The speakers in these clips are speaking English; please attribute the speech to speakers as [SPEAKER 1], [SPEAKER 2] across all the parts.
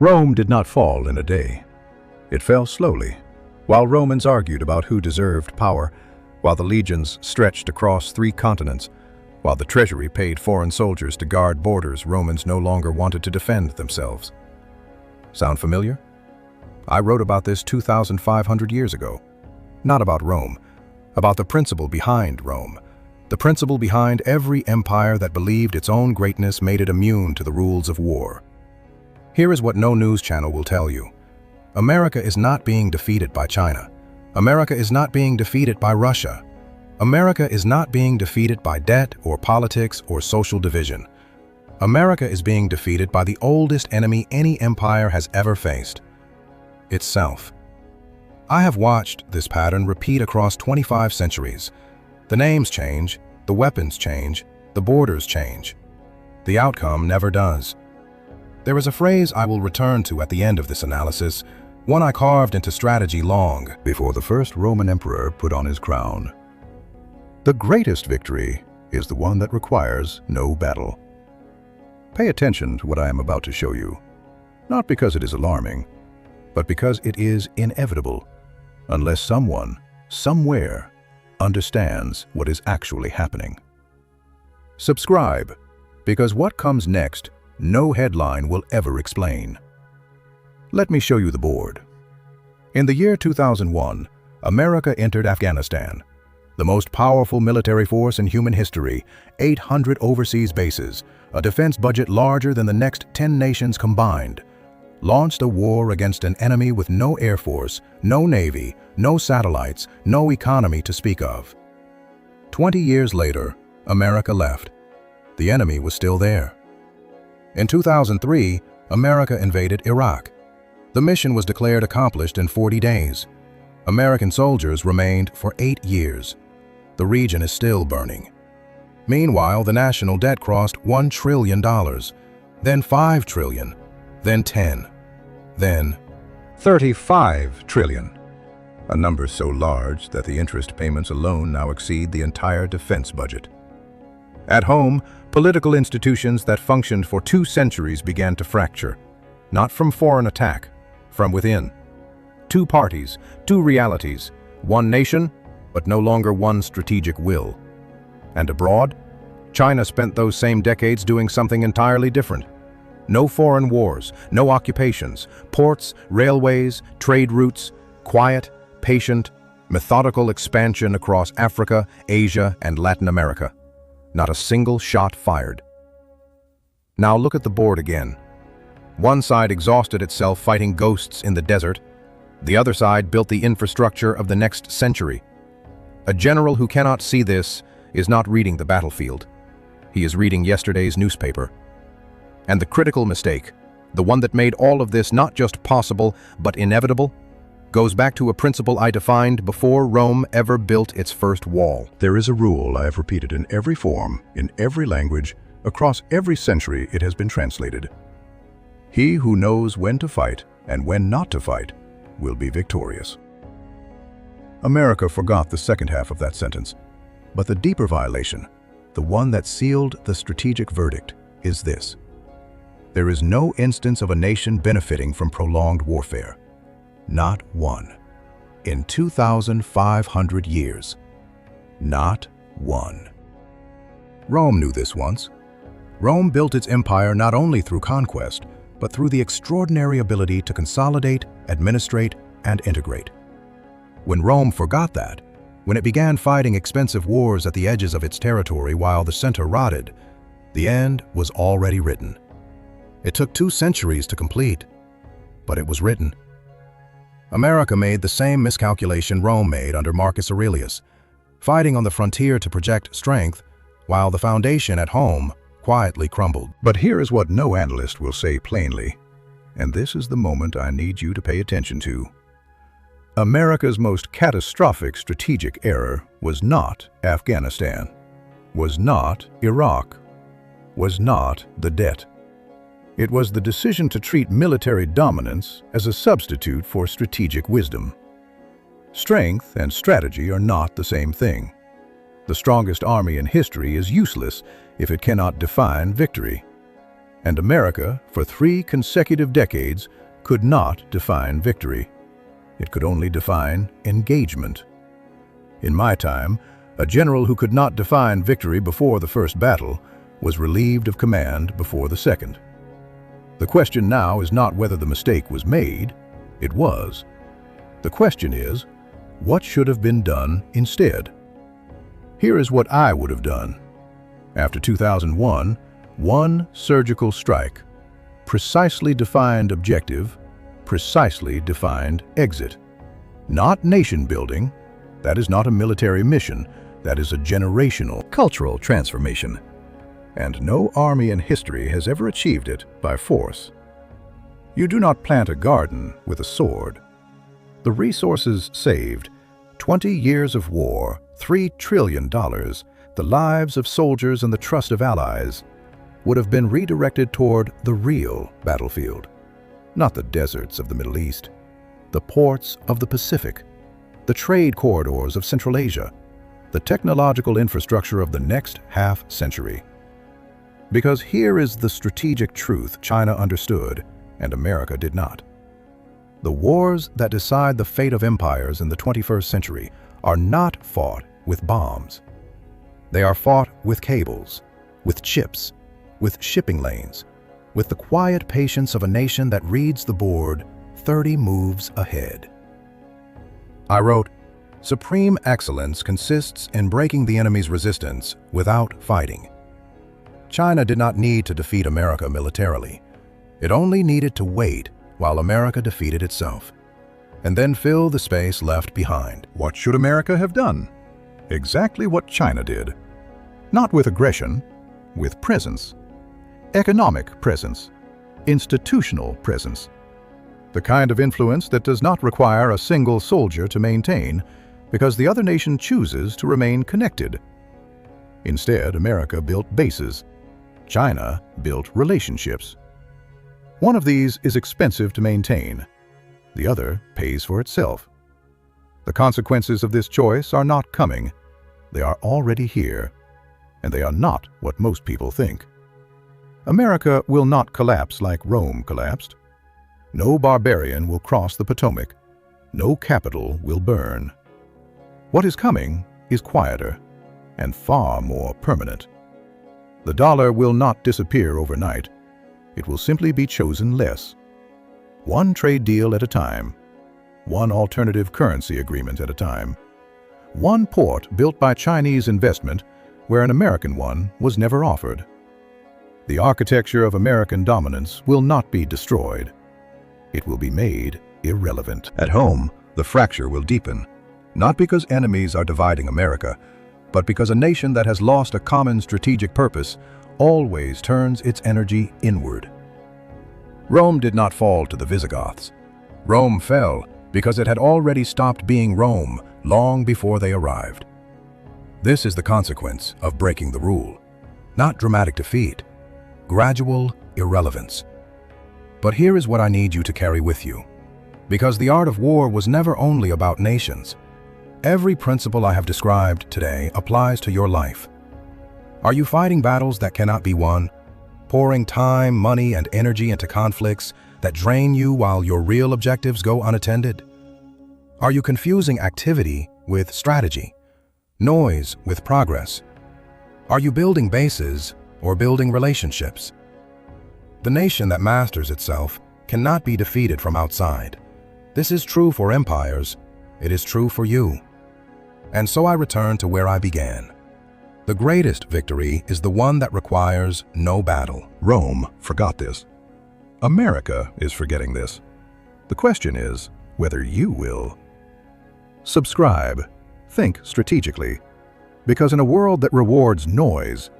[SPEAKER 1] Rome did not fall in a day. It fell slowly, while Romans argued about who deserved power, while the legions stretched across 3 continents, while the treasury paid foreign soldiers to guard borders Romans no longer wanted to defend themselves. Sound familiar? I wrote about this 2,500 years ago. Not about Rome, about the principle behind Rome, the principle behind every empire that believed its own greatness made it immune to the rules of war. Here is what no news channel will tell you. America is not being defeated by China. America is not being defeated by Russia. America is not being defeated by debt or politics or social division. America is being defeated by the oldest enemy any empire has ever faced: itself. I have watched this pattern repeat across 25 centuries. The names change, the weapons change, the borders change. The outcome never does. There is a phrase I will return to at the end of this analysis, one I carved into strategy long before the first Roman emperor put on his crown. The greatest victory is the one that requires no battle. Pay attention to what I am about to show you, not because it is alarming, but because it is inevitable, unless someone, somewhere, understands what is actually happening. Subscribe, because what comes next, no headline will ever explain. Let me show you the board. In the year 2001, America entered Afghanistan, the most powerful military force in human history, 800 overseas bases, a defense budget larger than the next 10 nations combined, launched a war against an enemy with no air force, no navy, no satellites, no economy to speak of. 20 years later, America left. The enemy was still there. In 2003, America invaded Iraq. The mission was declared accomplished in 40 days. American soldiers remained for 8 years. The region is still burning. Meanwhile, the national debt crossed $1 trillion, then $5 trillion, then 10, then 35 trillion. A number so large that the interest payments alone now exceed the entire defense budget. At home, political institutions that functioned for 2 centuries began to fracture, not from foreign attack, from within. 2 parties, 2 realities, 1 nation, but no longer one strategic will. And abroad, China spent those same decades doing something entirely different. No foreign wars, no occupations, ports, railways, trade routes, quiet, patient, methodical expansion across Africa, Asia, and Latin America. Not a single shot fired. Now look at the board again. One side exhausted itself fighting ghosts in the desert. The other side built the infrastructure of the next century. A general who cannot see this is not reading the battlefield. He is reading yesterday's newspaper. And the critical mistake, the one that made all of this not just possible, but inevitable, goes back to a principle I defined before Rome ever built its first wall.
[SPEAKER 2] There is a rule I have repeated in every form, in every language, across every century it has been translated. He who knows when to fight and when not to fight will be victorious. America forgot the second half of that sentence, but the deeper violation, the one that sealed the strategic verdict, is this. There is no instance of a nation benefiting from prolonged warfare. Not one. In 2,500 years. Not one. Rome knew this once. Rome built its empire not only through conquest, but through the extraordinary ability to consolidate, administrate, and integrate. When Rome forgot that, when it began fighting expensive wars at the edges of its territory while the center rotted, the end was already written. It took 2 centuries to complete, but it was written. America made the same miscalculation Rome made under Marcus Aurelius, fighting on the frontier to project strength, while the foundation at home quietly crumbled. But here is what no analyst will say plainly, and this is the moment I need you to pay attention to. America's most catastrophic strategic error was not Afghanistan, was not Iraq, was not the debt. It was the decision to treat military dominance as a substitute for strategic wisdom. Strength and strategy are not the same thing. The strongest army in history is useless if it cannot define victory. And America, for 3 consecutive decades, could not define victory. It could only define engagement. In my time, a general who could not define victory before the first battle was relieved of command before the second. The question now is not whether the mistake was made, it was. The question is, what should have been done instead? Here is what I would have done. After 2001, one surgical strike, precisely defined objective, precisely defined exit. Not nation building, that is not a military mission, that is a generational, cultural transformation. And no army in history has ever achieved it by force. You do not plant a garden with a sword. The resources saved, 20 years of war, $3 trillion, the lives of soldiers and the trust of allies, would have been redirected toward the real battlefield. Not the deserts of the Middle East, the ports of the Pacific, the trade corridors of Central Asia, the technological infrastructure of the next half-century. Because here is the strategic truth China understood and America did not. The wars that decide the fate of empires in the 21st century are not fought with bombs. They are fought with cables, with chips, with shipping lanes, with the quiet patience of a nation that reads the board 30 moves ahead. I wrote, "Supreme excellence consists in breaking the enemy's resistance without fighting." China did not need to defeat America militarily. It only needed to wait while America defeated itself, and then fill the space left behind. What should America have done? Exactly what China did. Not with aggression, with presence. Economic presence. Institutional presence. The kind of influence that does not require a single soldier to maintain, because the other nation chooses to remain connected. Instead, America built bases. China built relationships. One of these is expensive to maintain. The other pays for itself. The consequences of this choice are not coming. They are already here, and they are not what most people think. America will not collapse like Rome collapsed. No barbarian will cross the Potomac. No capital will burn. What is coming is quieter and far more permanent. The dollar will not disappear overnight. It will simply be chosen less. One trade deal at a time. One alternative currency agreement at a time. One port built by Chinese investment where an American one was never offered. The architecture of American dominance will not be destroyed. It will be made irrelevant. At home, the fracture will deepen, not because enemies are dividing America, but because a nation that has lost a common strategic purpose always turns its energy inward. Rome did not fall to the Visigoths. Rome fell because it had already stopped being Rome long before they arrived. This is the consequence of breaking the rule. Not dramatic defeat, gradual irrelevance. But here is what I need you to carry with you. Because the art of war was never only about nations. Every principle I have described today applies to your life. Are you fighting battles that cannot be won? Pouring time, money, and energy into conflicts that drain you while your real objectives go unattended? Are you confusing activity with strategy? Noise with progress? Are you building bases or building relationships? The nation that masters itself cannot be defeated from outside. This is true for empires. It is true for you. And so I return to where I began. The greatest victory is the one that requires no battle. Rome forgot this. America is forgetting this. The question is whether you will. Subscribe. Think strategically. Because in a world that rewards noise,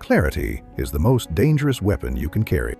[SPEAKER 2] clarity is the most dangerous weapon you can carry.